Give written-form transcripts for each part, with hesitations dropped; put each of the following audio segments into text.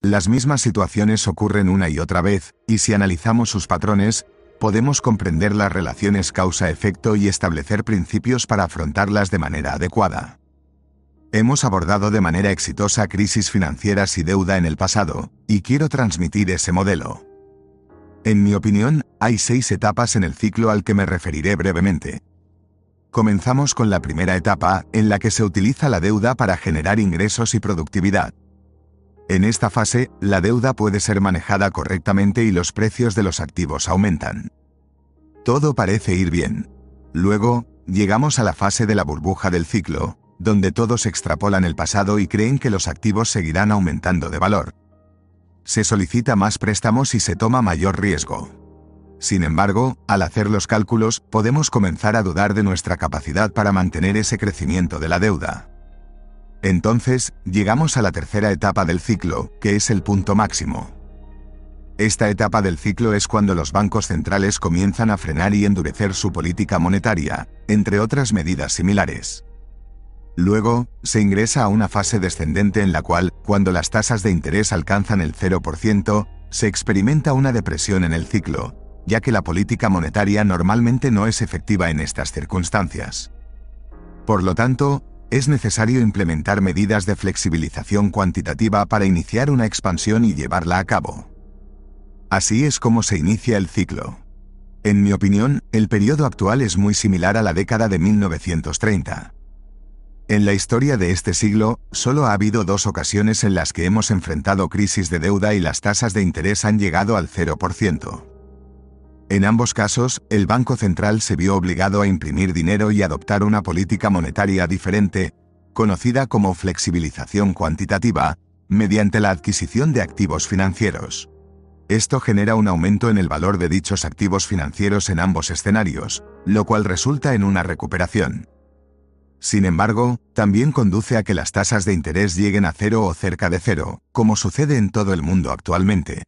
Las mismas situaciones ocurren una y otra vez, y si analizamos sus patrones, podemos comprender las relaciones causa-efecto y establecer principios para afrontarlas de manera adecuada. Hemos abordado de manera exitosa crisis financieras y deuda en el pasado, y quiero transmitir ese modelo. En mi opinión, hay 6 etapas en el ciclo al que me referiré brevemente. Comenzamos con la primera etapa, en la que se utiliza la deuda para generar ingresos y productividad. En esta fase, la deuda puede ser manejada correctamente y los precios de los activos aumentan. Todo parece ir bien. Luego, llegamos a la fase de la burbuja del ciclo, donde todos extrapolan el pasado y creen que los activos seguirán aumentando de valor. Se solicita más préstamos y se toma mayor riesgo. Sin embargo, al hacer los cálculos, podemos comenzar a dudar de nuestra capacidad para mantener ese crecimiento de la deuda. Entonces, llegamos a la tercera etapa del ciclo, que es el punto máximo. Esta etapa del ciclo es cuando los bancos centrales comienzan a frenar y endurecer su política monetaria, entre otras medidas similares. Luego, se ingresa a una fase descendente en la cual, cuando las tasas de interés alcanzan el 0%, se experimenta una depresión en el ciclo, ya que la política monetaria normalmente no es efectiva en estas circunstancias. Por lo tanto, es necesario implementar medidas de flexibilización cuantitativa para iniciar una expansión y llevarla a cabo. Así es como se inicia el ciclo. En mi opinión, el periodo actual es muy similar a la década de 1930. En la historia de este siglo, solo ha habido 2 ocasiones en las que hemos enfrentado crisis de deuda y las tasas de interés han llegado al 0%. En ambos casos, el Banco Central se vio obligado a imprimir dinero y adoptar una política monetaria diferente, conocida como flexibilización cuantitativa, mediante la adquisición de activos financieros. Esto genera un aumento en el valor de dichos activos financieros en ambos escenarios, lo cual resulta en una recuperación. Sin embargo, también conduce a que las tasas de interés lleguen a 0 o cerca de 0, como sucede en todo el mundo actualmente.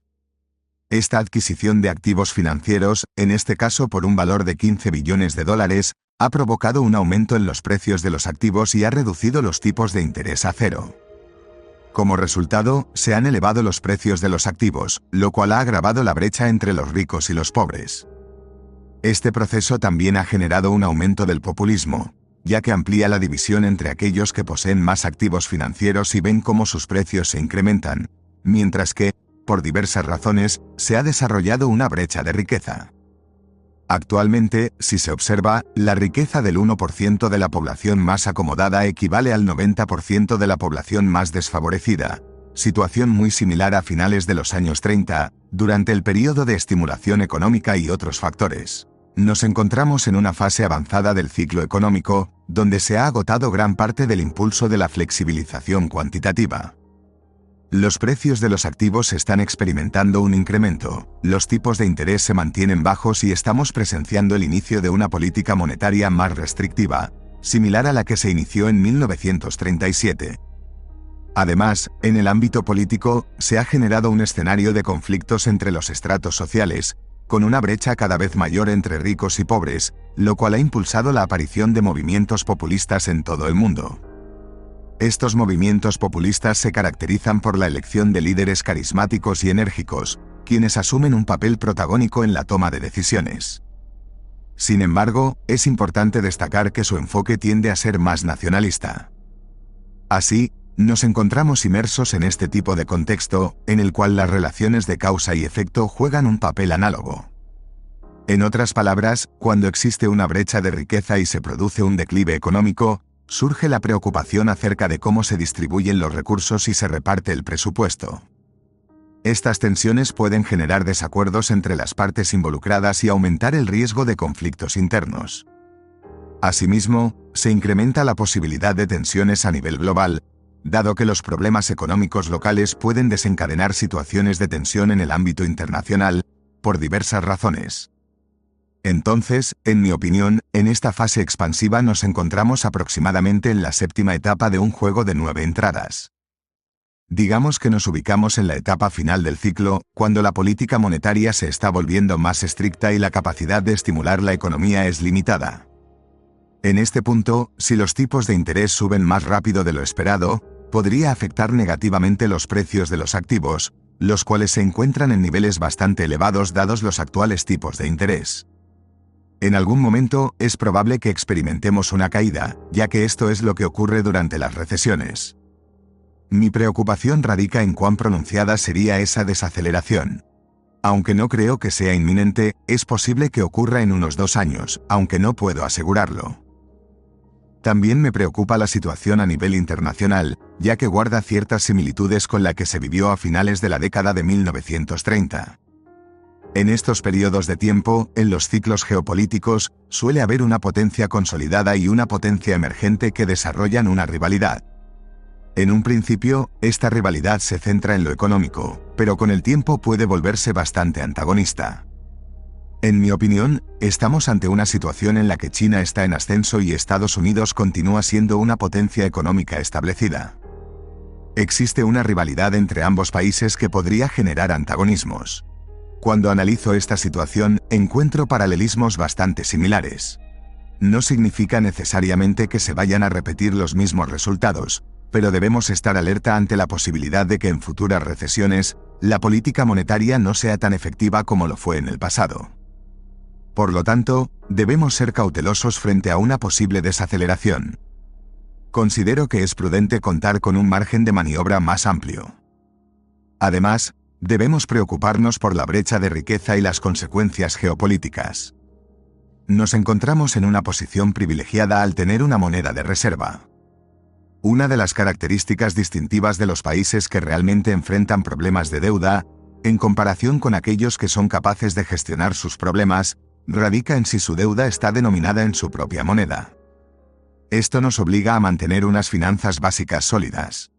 Esta adquisición de activos financieros, en este caso por un valor de $15 billones, ha provocado un aumento en los precios de los activos y ha reducido los tipos de interés a 0. Como resultado, se han elevado los precios de los activos, lo cual ha agravado la brecha entre los ricos y los pobres. Este proceso también ha generado un aumento del populismo, ya que amplía la división entre aquellos que poseen más activos financieros y ven cómo sus precios se incrementan, mientras que, por diversas razones, se ha desarrollado una brecha de riqueza. Actualmente, si se observa, la riqueza del 1% de la población más acomodada equivale al 90% de la población más desfavorecida, situación muy similar a finales de los años 30, durante el periodo de estimulación económica y otros factores. Nos encontramos en una fase avanzada del ciclo económico, donde se ha agotado gran parte del impulso de la flexibilización cuantitativa. Los precios de los activos están experimentando un incremento, los tipos de interés se mantienen bajos y estamos presenciando el inicio de una política monetaria más restrictiva, similar a la que se inició en 1937. Además, en el ámbito político, se ha generado un escenario de conflictos entre los estratos sociales, con una brecha cada vez mayor entre ricos y pobres, lo cual ha impulsado la aparición de movimientos populistas en todo el mundo. Estos movimientos populistas se caracterizan por la elección de líderes carismáticos y enérgicos, quienes asumen un papel protagónico en la toma de decisiones. Sin embargo, es importante destacar que su enfoque tiende a ser más nacionalista. Así, nos encontramos inmersos en este tipo de contexto, en el cual las relaciones de causa y efecto juegan un papel análogo. En otras palabras, cuando existe una brecha de riqueza y se produce un declive económico, surge la preocupación acerca de cómo se distribuyen los recursos y se reparte el presupuesto. Estas tensiones pueden generar desacuerdos entre las partes involucradas y aumentar el riesgo de conflictos internos. Asimismo, se incrementa la posibilidad de tensiones a nivel global, dado que los problemas económicos locales pueden desencadenar situaciones de tensión en el ámbito internacional, por diversas razones. Entonces, en mi opinión, en esta fase expansiva nos encontramos aproximadamente en la 7ª etapa de un juego de 9 entradas. Digamos que nos ubicamos en la etapa final del ciclo, cuando la política monetaria se está volviendo más estricta y la capacidad de estimular la economía es limitada. En este punto, si los tipos de interés suben más rápido de lo esperado, podría afectar negativamente los precios de los activos, los cuales se encuentran en niveles bastante elevados dados los actuales tipos de interés. En algún momento es probable que experimentemos una caída, ya que esto es lo que ocurre durante las recesiones. Mi preocupación radica en cuán pronunciada sería esa desaceleración. Aunque no creo que sea inminente, es posible que ocurra en unos 2 años, aunque no puedo asegurarlo. También me preocupa la situación a nivel internacional, ya que guarda ciertas similitudes con la que se vivió a finales de la década de 1930. En estos periodos de tiempo, en los ciclos geopolíticos, suele haber una potencia consolidada y una potencia emergente que desarrollan una rivalidad. En un principio, esta rivalidad se centra en lo económico, pero con el tiempo puede volverse bastante antagonista. En mi opinión, estamos ante una situación en la que China está en ascenso y Estados Unidos continúa siendo una potencia económica establecida. Existe una rivalidad entre ambos países que podría generar antagonismos. Cuando analizo esta situación, encuentro paralelismos bastante similares. No significa necesariamente que se vayan a repetir los mismos resultados, pero debemos estar alerta ante la posibilidad de que en futuras recesiones, la política monetaria no sea tan efectiva como lo fue en el pasado. Por lo tanto, debemos ser cautelosos frente a una posible desaceleración. Considero que es prudente contar con un margen de maniobra más amplio. Además, debemos preocuparnos por la brecha de riqueza y las consecuencias geopolíticas. Nos encontramos en una posición privilegiada al tener una moneda de reserva. Una de las características distintivas de los países que realmente enfrentan problemas de deuda, en comparación con aquellos que son capaces de gestionar sus problemas, radica en si su deuda está denominada en su propia moneda. Esto nos obliga a mantener unas finanzas básicas sólidas.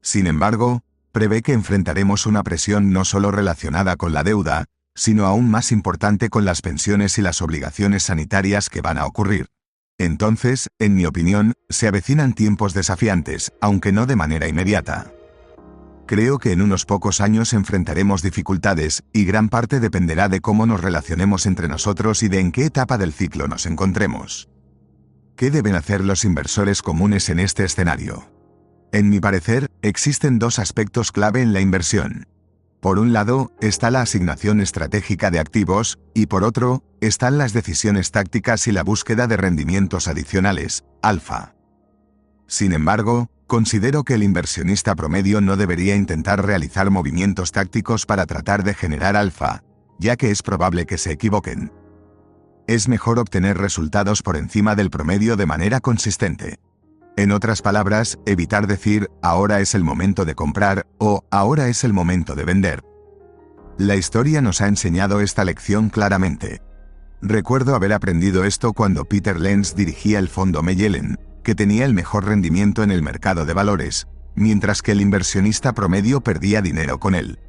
Sin embargo, prevé que enfrentaremos una presión no solo relacionada con la deuda, sino aún más importante con las pensiones y las obligaciones sanitarias que van a ocurrir. Entonces, en mi opinión, se avecinan tiempos desafiantes, aunque no de manera inmediata. Creo que en unos pocos años enfrentaremos dificultades, y gran parte dependerá de cómo nos relacionemos entre nosotros y de en qué etapa del ciclo nos encontremos. ¿Qué deben hacer los inversores comunes en este escenario? En mi parecer, existen 2 aspectos clave en la inversión. Por un lado, está la asignación estratégica de activos, y por otro, están las decisiones tácticas y la búsqueda de rendimientos adicionales, alfa. Sin embargo, considero que el inversionista promedio no debería intentar realizar movimientos tácticos para tratar de generar alfa, ya que es probable que se equivoquen. Es mejor obtener resultados por encima del promedio de manera consistente. En otras palabras, evitar decir, ahora es el momento de comprar, o ahora es el momento de vender. La historia nos ha enseñado esta lección claramente. Recuerdo haber aprendido esto cuando Peter Lentz dirigía el fondo Mellelen, que tenía el mejor rendimiento en el mercado de valores, mientras que el inversionista promedio perdía dinero con él.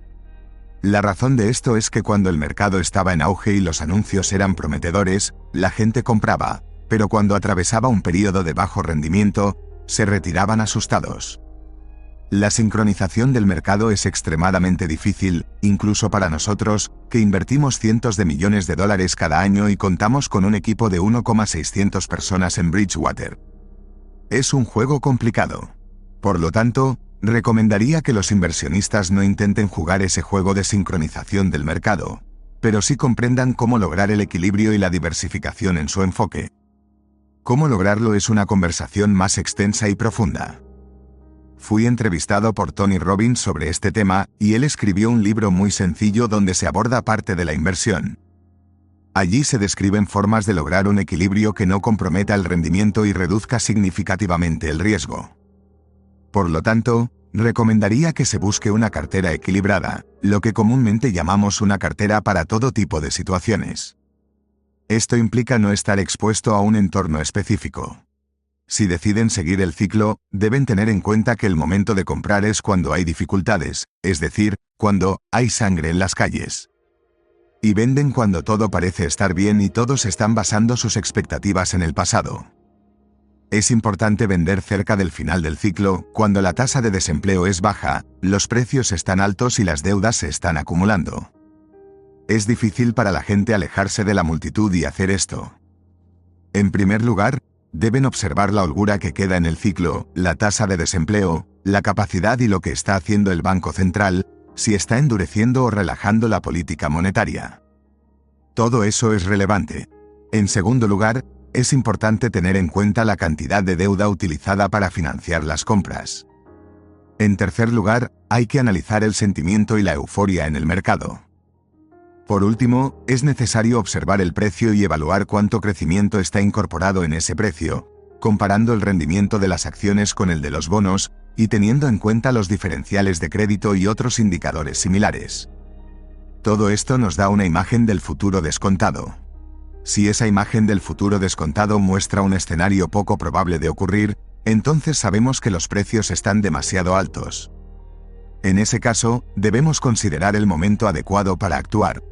La razón de esto es que cuando el mercado estaba en auge y los anuncios eran prometedores, la gente compraba, pero cuando atravesaba un periodo de bajo rendimiento, se retiraban asustados. La sincronización del mercado es extremadamente difícil, incluso para nosotros, que invertimos cientos de millones de dólares cada año y contamos con un equipo de 1,600 personas en Bridgewater. Es un juego complicado. Por lo tanto, recomendaría que los inversionistas no intenten jugar ese juego de sincronización del mercado, pero sí comprendan cómo lograr el equilibrio y la diversificación en su enfoque. Cómo lograrlo es una conversación más extensa y profunda. Fui entrevistado por Tony Robbins sobre este tema, y él escribió un libro muy sencillo donde se aborda parte de la inversión. Allí se describen formas de lograr un equilibrio que no comprometa el rendimiento y reduzca significativamente el riesgo. Por lo tanto, recomendaría que se busque una cartera equilibrada, lo que comúnmente llamamos una cartera para todo tipo de situaciones. Esto implica no estar expuesto a un entorno específico. Si deciden seguir el ciclo, deben tener en cuenta que el momento de comprar es cuando hay dificultades, es decir, cuando hay sangre en las calles. Y venden cuando todo parece estar bien y todos están basando sus expectativas en el pasado. Es importante vender cerca del final del ciclo, cuando la tasa de desempleo es baja, los precios están altos y las deudas se están acumulando. Es difícil para la gente alejarse de la multitud y hacer esto. En primer lugar, deben observar la holgura que queda en el ciclo, la tasa de desempleo, la capacidad y lo que está haciendo el Banco Central, si está endureciendo o relajando la política monetaria. Todo eso es relevante. En segundo lugar, es importante tener en cuenta la cantidad de deuda utilizada para financiar las compras. En tercer lugar, hay que analizar el sentimiento y la euforia en el mercado. Por último, es necesario observar el precio y evaluar cuánto crecimiento está incorporado en ese precio, comparando el rendimiento de las acciones con el de los bonos y teniendo en cuenta los diferenciales de crédito y otros indicadores similares. Todo esto nos da una imagen del futuro descontado. Si esa imagen del futuro descontado muestra un escenario poco probable de ocurrir, entonces sabemos que los precios están demasiado altos. En ese caso, debemos considerar el momento adecuado para actuar.